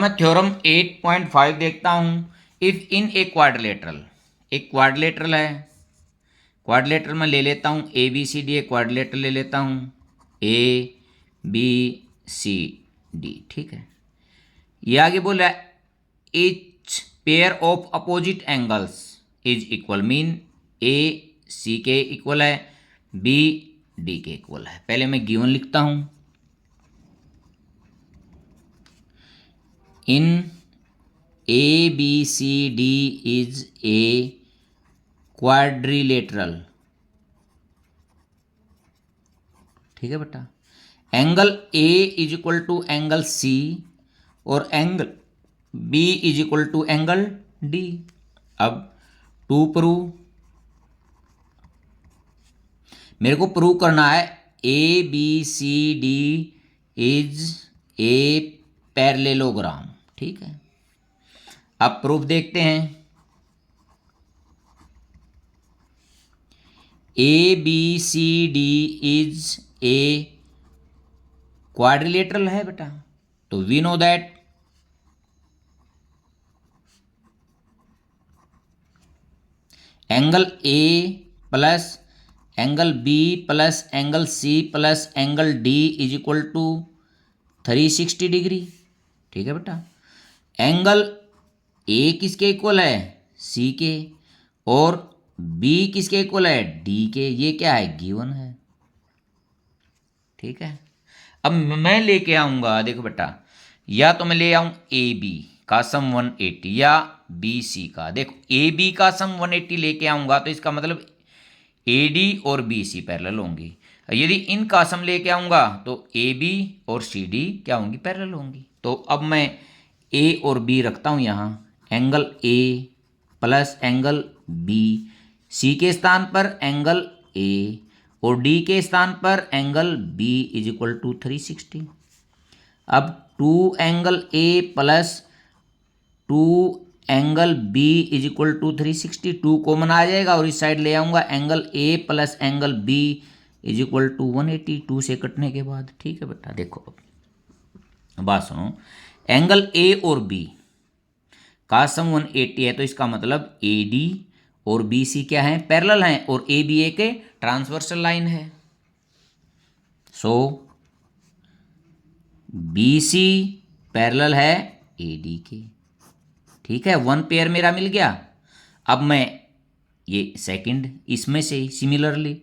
मैं थ्योरम 8.5 देखता हूं। इफ इन ए क्वाड्रिलेटरल, एक क्वाड्रिलेटरल है, क्वाड्रिलेटरल में ले लेता हूं ए बी सी डी, एक क्वाड्रिलेटरल ले लेता हूं ए बी सी डी, ठीक है। ये आगे बोल रहा है each pair of opposite angles is equal, mean A C के इक्वल है, बी डी के इक्वल है। पहले मैं गिवन लिखता हूं, in A B C D is a quadrilateral, ठीक है बेटा। Angle A is equal to angle C और angle B is equal to angle D. अब टू प्रूव, मेरे को प्रूव करना है A B C D is a parallelogram, ठीक है। अब प्रूफ देखते हैं। A B C D is a quadrilateral है बेटा, तो we know that angle A plus angle B plus angle C plus angle D is equal to 360 degree, ठीक है बेटा। एंगल ए किसके इक्वल है, सी के, और बी किसके इक्वल है, डी के। ये क्या है, गिवन है, ठीक है। अब मैं लेके आऊंगा, देखो बेटा, या तो मैं ले आऊं ए बी का सम 180 या बी सी का। देखो ए बी का सम 180 लेके आऊंगा तो इसका मतलब ए डी और बी सी पैरेलल होंगी। यदि इनका सम लेके आऊंगा तो ए बी और सी डी क्या होंगी, पैरेलल होंगी। तो अब मैं ए और बी रखता हूं यहाँ, angle A plus angle B, C के स्थान पर एंगल ए और डी के स्थान पर angle B is equal to 360। अब 2 angle A plus 2 angle B is equal to 360, 2 common आ जाएगा और इस साइड ले आऊंगा angle A plus angle B is equal to 180, 2 से कटने के बाद, ठीक है बेटा। देखो बात सुनो, एंगल ए और बी का सम 180 है तो इसका मतलब ए डी और बी सी क्या है, पैरेलल हैं, और ए बी ए के ट्रांसवर्सल लाइन है। सो बी सी पैरेलल है ए डी के, ठीक है। 1 पेयर मेरा मिल गया। अब मैं ये सेकंड इसमें से ही सिमिलरली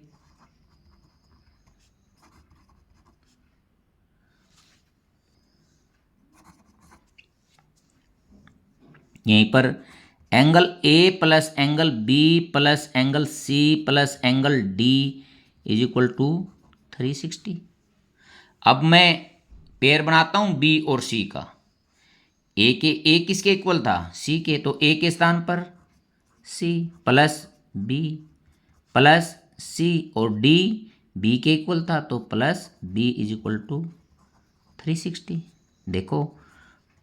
यहीं पर angle A plus angle B plus angle C plus angle D is equal to 360। अब मैं पेयर बनाता हूं बी और सी का। ए किसके इक्वल था, सी के, तो ए के स्थान पर C plus B plus C, और डी बी के इक्वल था तो plus B is equal to 360। देखो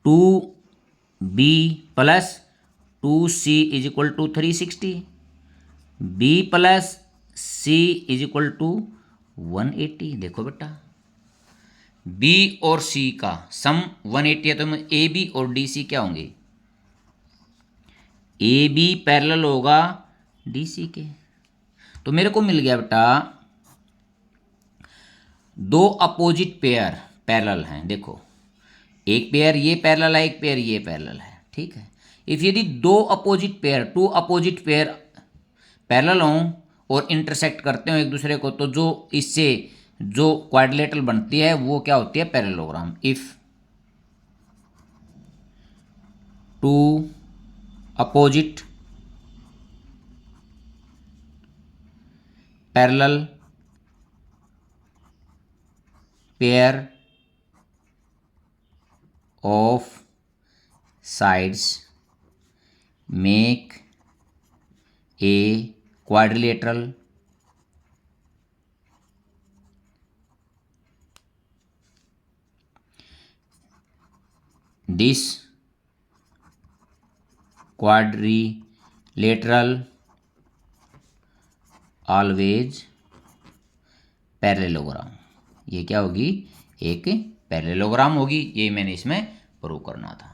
2b plus 2c is equal to 360, b plus c is equal to 180। देखो बेटा b और c का सम 180 है तो ए बी और डी सी क्या होंगे, ए बी पैरेलल होगा डी सी के। तो मेरे को मिल गया बेटा 2 अपोजिट पेयर पैरेलल हैं। देखो एक पेयर ये पैरेलल है, एक पेयर ये पैरेलल है, ठीक है। इफ यदि 2 अपोजिट पेयर पैरेलल हों और इंटरसेक्ट करते हो एक दूसरे को, तो जो इससे जो क्वाड्रिलेटरल बनती है वो क्या होती है, parallelogram. If 2 opposite parallel pair of sides make a quadrilateral this quadrilateral always parallelogram. ये क्या होगी, एक पैरेललोग्राम होगी। ये मैंने इसमें प्रूव करना था।